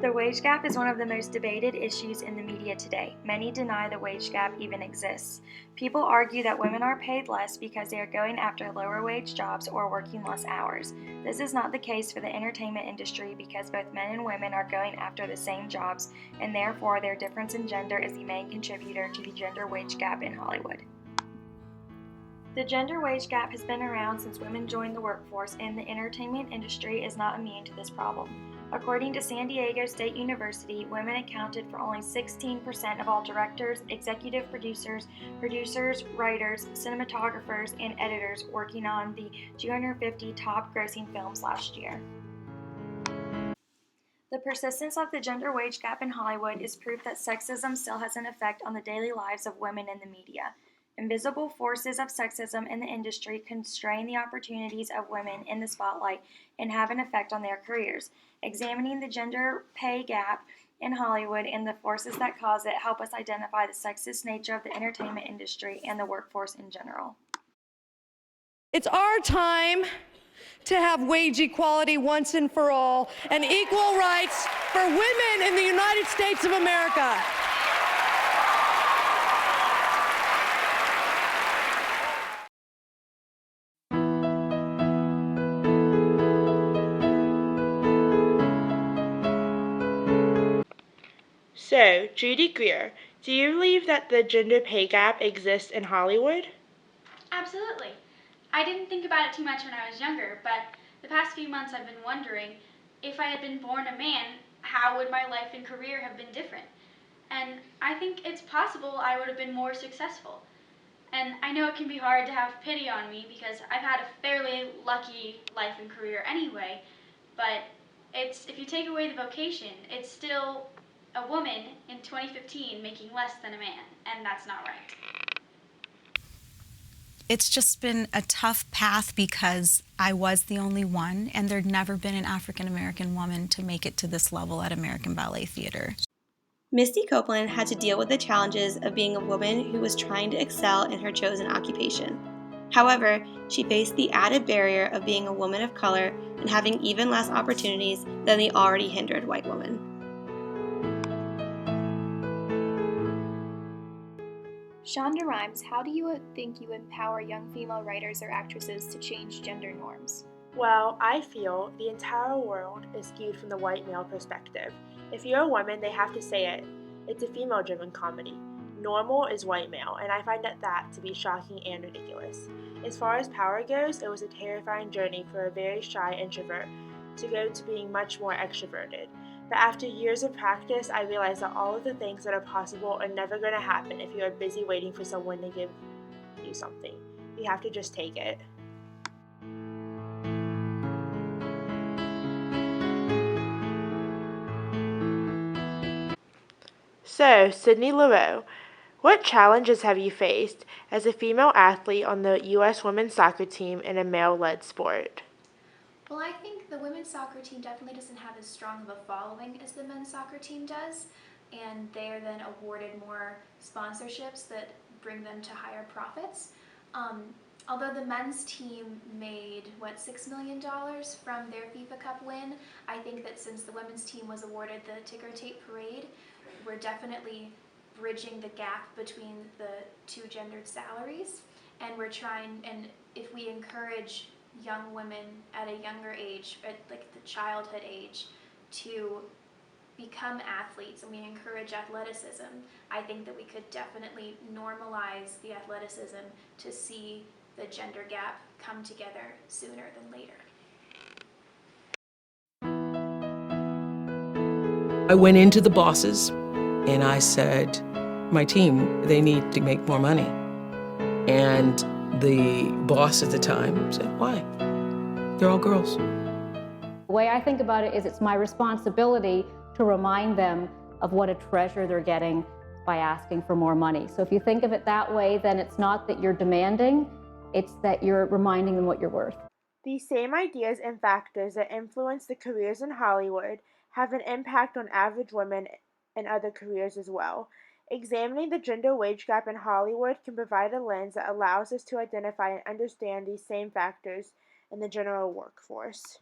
The wage gap is one of the most debated issues in the media today. Many deny the wage gap even exists. People argue that women are paid less because they are going after lower wage jobs or working less hours. This is not the case for the entertainment industry because both men and women are going after the same jobs, and therefore their difference in gender is the main contributor to the gender wage gap in Hollywood. The gender wage gap has been around since women joined the workforce, and the entertainment industry is not immune to this problem. According to San Diego State University, women accounted for only 16% of all directors, executive producers, writers, cinematographers, and editors working on the 250 top grossing films last year. The persistence of the gender wage gap in Hollywood is proof that sexism still has an effect on the daily lives of women in the media. Invisible forces of sexism in the industry constrain the opportunities of women in the spotlight and have an effect on their careers. Examining the gender pay gap in Hollywood and the forces that cause it help us identify the sexist nature of the entertainment industry and the workforce in general. It's our time to have wage equality once and for all and equal rights for women in the United States of America. So, Judy Greer, do you believe that the gender pay gap exists in Hollywood? Absolutely. I didn't think about it too much when I was younger, but the past few months I've been wondering, if I had been born a man, how would my life and career have been different? And I think it's possible I would have been more successful. And I know it can be hard to have pity on me because I've had a fairly lucky life and career anyway, but if you take away the vocation, it's still a woman in 2015 making less than a man, and that's not right. It's just been a tough path because I was the only one, and there'd never been an African-American woman to make it to this level at American Ballet Theater. Misty Copeland had to deal with the challenges of being a woman who was trying to excel in her chosen occupation. However, she faced the added barrier of being a woman of color and having even less opportunities than the already hindered white woman. Shonda Rhimes, how do you think you empower young female writers or actresses to change gender norms? Well, I feel the entire world is skewed from the white male perspective. If you're a woman, they have to say it. It's a female-driven comedy. Normal is white male, and I find that to be shocking and ridiculous. As far as power goes, it was a terrifying journey for a very shy introvert to go to being much more extroverted. But after years of practice, I realized that all of the things that are possible are never going to happen if you are busy waiting for someone to give you something. You have to just take it. So, Sydney LaRoe, what challenges have you faced as a female athlete on the U.S. women's soccer team in a male-led sport? Well, I think the women's soccer team definitely doesn't have as strong of a following as the men's soccer team does, and they are then awarded more sponsorships that bring them to higher profits. Although the men's team made, $6 million from their FIFA Cup win, I think that since the women's team was awarded the ticker tape parade, we're definitely bridging the gap between the two gendered salaries, and we're trying, and if we encourage young women at a younger age, at like the childhood age, to become athletes, and we encourage athleticism, I think that we could definitely normalize the athleticism to see the gender gap come together sooner than later. I went into the bosses and I said, my team, they need to make more money. And the boss at the time said, why? They're all girls. The way I think about it is it's my responsibility to remind them of what a treasure they're getting by asking for more money. So if you think of it that way, then it's not that you're demanding, it's that you're reminding them what you're worth. These same ideas and factors that influence the careers in Hollywood have an impact on average women in other careers as well. Examining the gender wage gap in Hollywood can provide a lens that allows us to identify and understand these same factors in the general workforce.